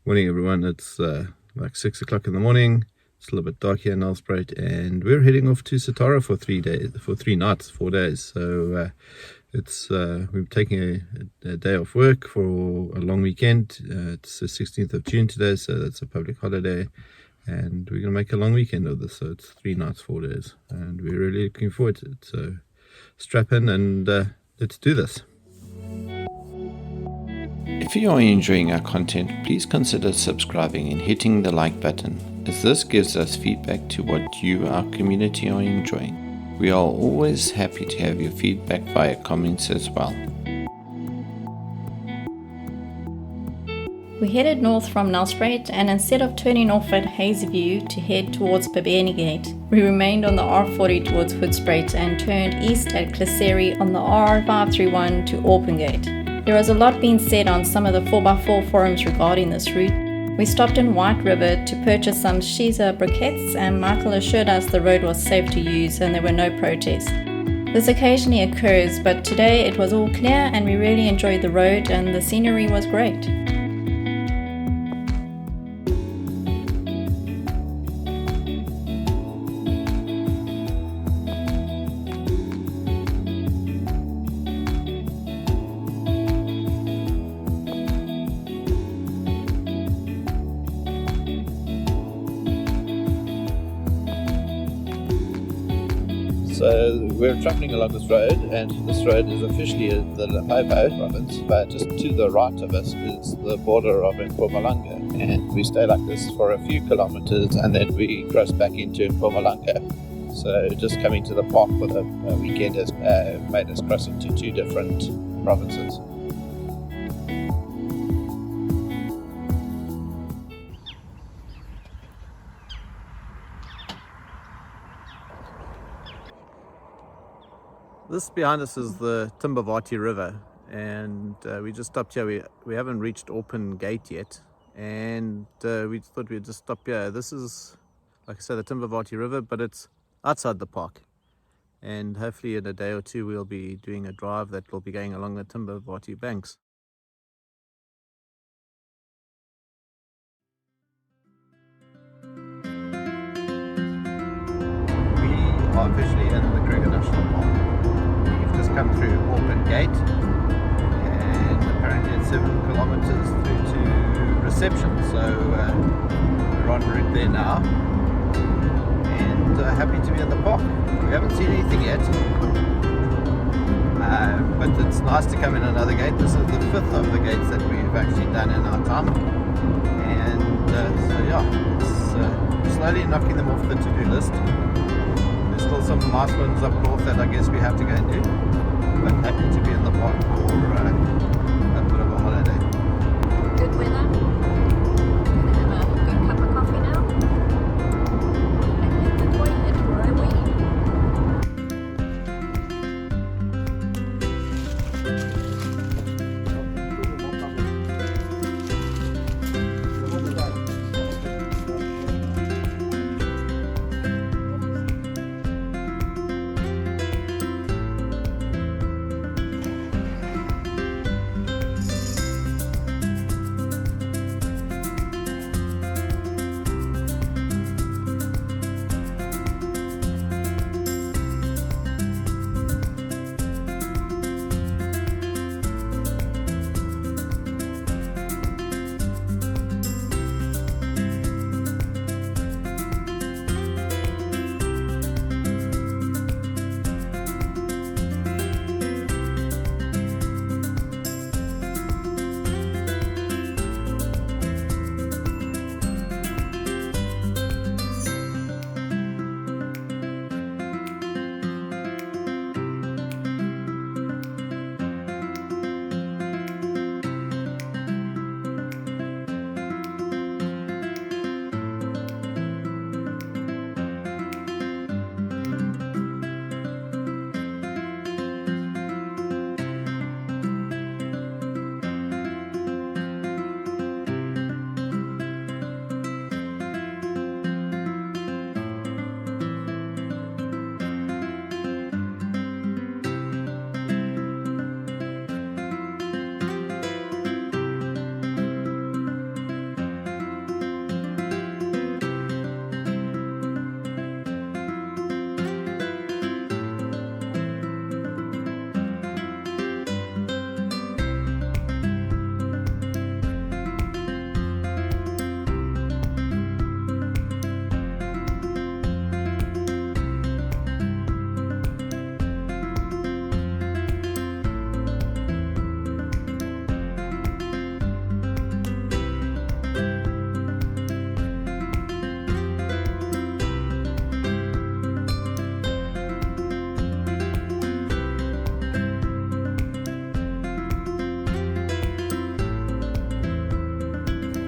Morning everyone, it's like 6 o'clock in the morning. It's a little bit dark here in Nelspruit, and we're heading off to Satara for 3 nights, 4 days. So we're taking a day off work for a long weekend. It's the 16th of June today, so that's a public holiday, and we're going to make a long weekend of this. So it's 3 nights, 4 days, and we're really looking forward to it. So strap in and let's do this. If you are enjoying our content, please consider subscribing and hitting the like button, as this gives us feedback to what you, our community, are enjoying. We are always happy to have your feedback via comments as well. We headed north from Nelspruit, and instead of turning off at Hazyview to head towards Orpen Gate, we remained on the R40 towards Hoedspruit and turned east at Classery on the R531 to Orpen Gate. There was a lot being said on some of the 4x4 forums regarding this route. We stopped in White River to purchase some Shiza briquettes, and Michael assured us the road was safe to use and there were no protests. This occasionally occurs, but today it was all clear and we really enjoyed the road and the scenery was great. So we're travelling along this road, and this road is officially the Limpopo province, but just to the right of us is the border of Mpumalanga, and we stay like this for a few kilometres and then we cross back into Mpumalanga. So just coming to the park for the weekend has made us cross into two different provinces. This behind us is the Timbavati River, and we just stopped here. We haven't reached Orpen Gate yet, and we thought we'd just stop here. This is, like I said, the Timbavati River, but it's outside the park, and hopefully in a day or two we'll be doing a drive that will be going along the Timbavati banks. We are officially in the Kruger National Park. Just come through Orpen Gate, and apparently it's 7 kilometers through to reception, so we're en route there now, and happy to be in the park. We haven't seen anything yet, but it's nice to come in another gate. This is the 5th of the gates that we've actually done in our time, and so yeah, it's slowly knocking them off the to-do list. There's still some nice ones up north that I guess we have to go and do, but happy to be in the park for a bit of a holiday. Good weather. Gonna have a good cup of coffee now. And hit the toilet where I wait.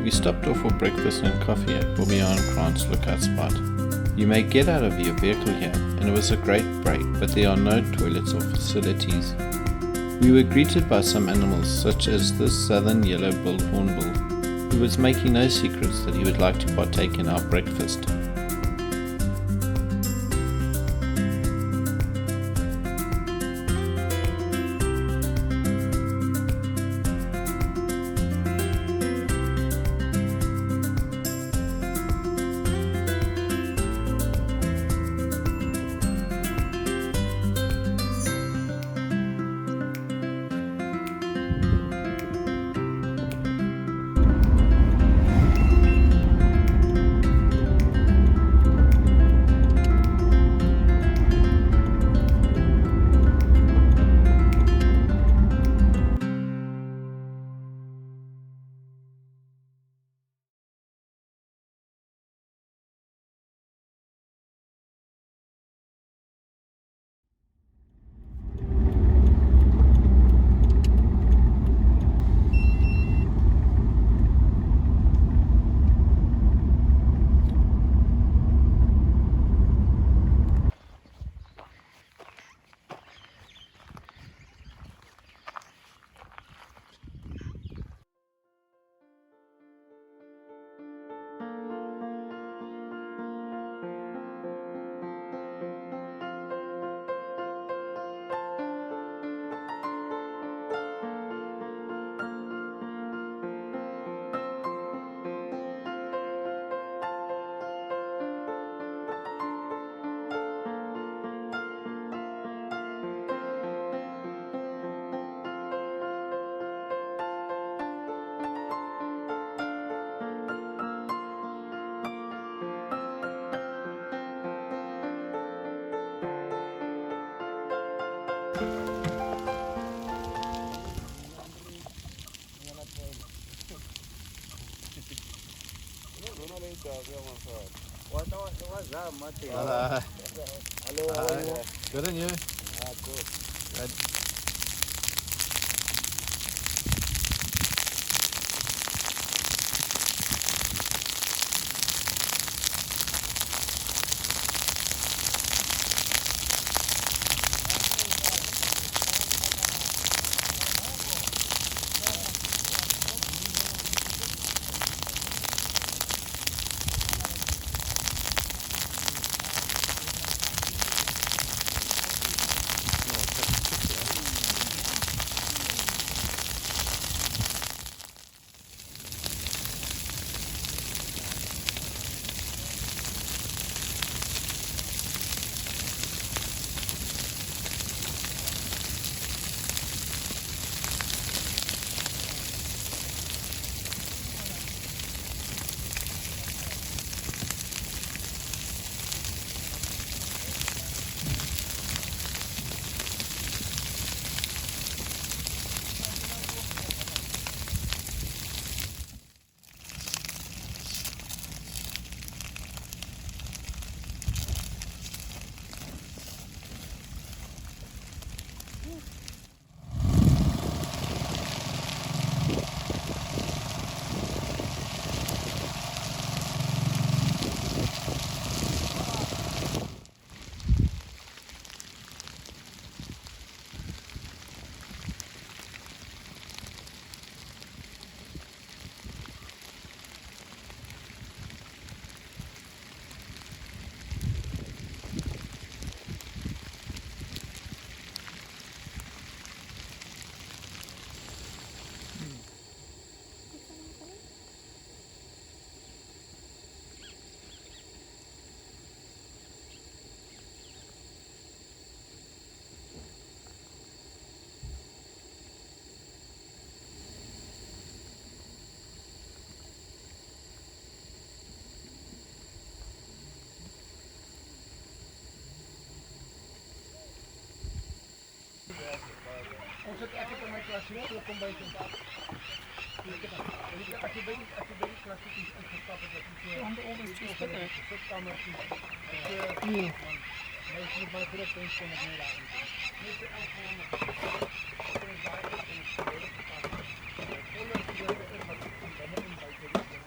We stopped off for breakfast and coffee at Boomian Krantz lookout spot. You may get out of your vehicle here, and it was a great break, but there are no toilets or facilities. We were greeted by some animals, such as this southern yellow-billed hornbill, who was making no secrets that he would like to partake in our breakfast. Good on you. Good. Ons het ek het in my klas hier ook kom by toe. As jy by die klas is ingestap het, dat jy aan die onder sitkamer sien. Nee. Maar ek moet my groot punt kom op my daar. Net elke keer onder daai en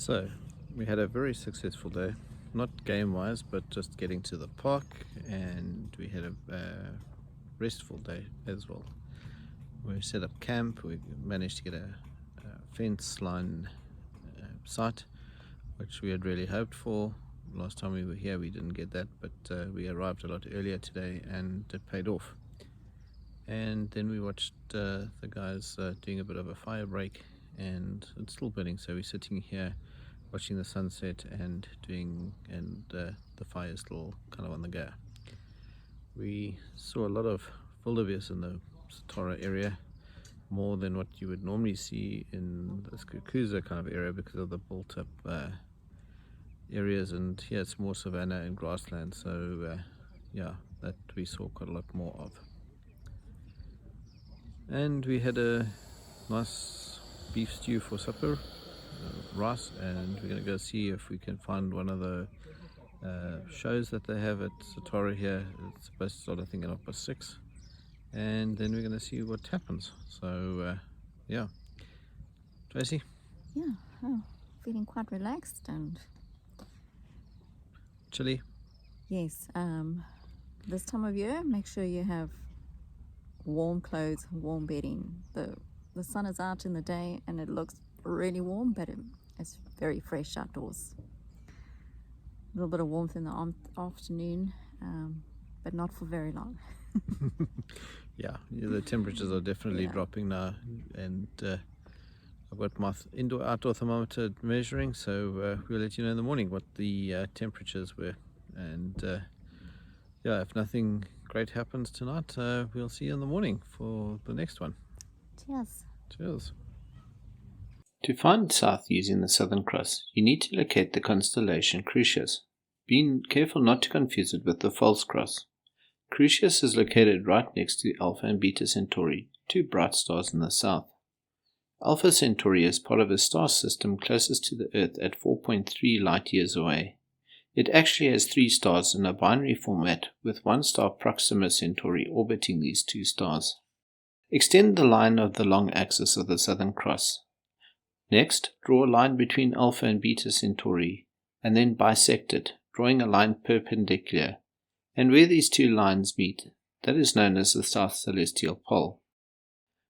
So we had a very successful day, not game wise, but just getting to the park, and we had a restful day as well. We set up camp, we managed to get a fence line site, which we had really hoped for. Last time we were here we didn't get that, but we arrived a lot earlier today and it paid off. And then we watched the guys doing a bit of a fire break, and it's still burning, so we're sitting here watching the sunset and the fire is still kind of on the go. We saw a lot of wildebeest in the Satara area, more than what you would normally see in the Kruger kind of area because of the built up areas, and here it's more savanna and grassland, so yeah, that we saw quite a lot more of. And we had a nice beef stew for supper, rice, and we're going to go see if we can find one of the shows that they have at Satara here. It's supposed to start, I think, at 6:30, and then we're going to see what happens. So yeah, Tracy? Yeah, feeling quite relaxed and Chilly? yes, this time of year make sure you have warm clothes, warm bedding. The sun is out in the day and it looks really warm, but it's very fresh outdoors. A little bit of warmth in the afternoon, but not for very long. Yeah, the temperatures are definitely dropping now, and I've got my indoor-outdoor thermometer measuring, so we'll let you know in the morning what the temperatures were. And yeah, if nothing great happens tonight, we'll see you in the morning for the next one. Cheers. Cheers. To find south using the Southern Cross, you need to locate the constellation Crucius. Be careful not to confuse it with the False Cross. Crucius is located right next to Alpha and Beta Centauri, two bright stars in the south. Alpha Centauri is part of a star system closest to the Earth at 4.3 light years away. It actually has 3 stars in a binary format, with one star Proxima Centauri orbiting these 2 stars. Extend the line of the long axis of the Southern Cross. Next, draw a line between Alpha and Beta Centauri, and then bisect it, drawing a line perpendicular. And where these 2 lines meet, that is known as the South Celestial Pole.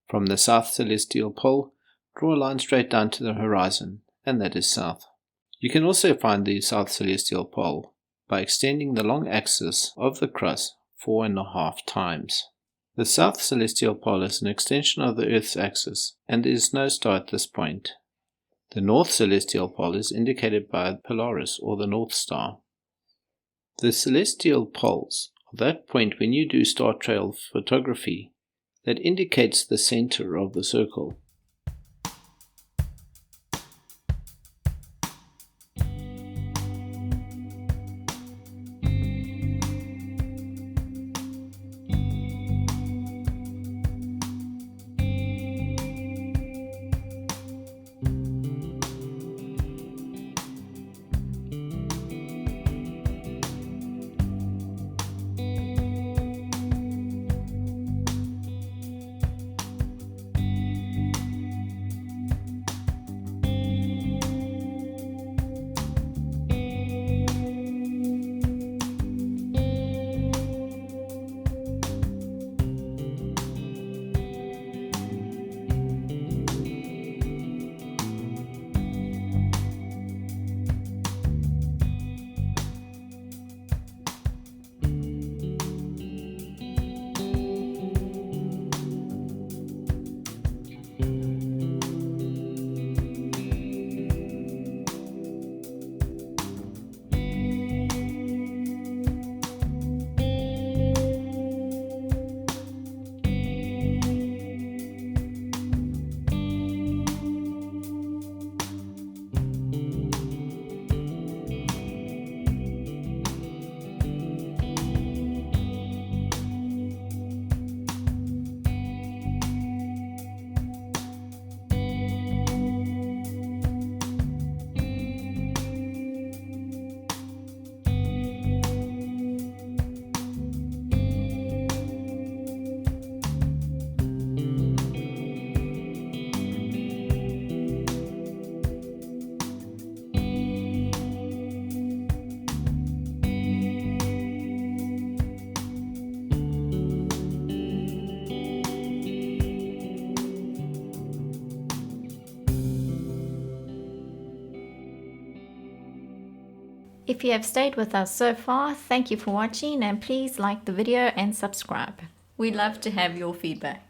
From the South Celestial Pole, draw a line straight down to the horizon, and that is south. You can also find the South Celestial Pole by extending the long axis of the cross 4.5 times. The South Celestial Pole is an extension of the Earth's axis, and there is no star at this point. The North Celestial Pole is indicated by Polaris, or the North Star. The celestial poles are that point when you do star trail photography that indicates the center of the circle. If you have stayed with us so far, thank you for watching, and please like the video and subscribe. We'd love to have your feedback.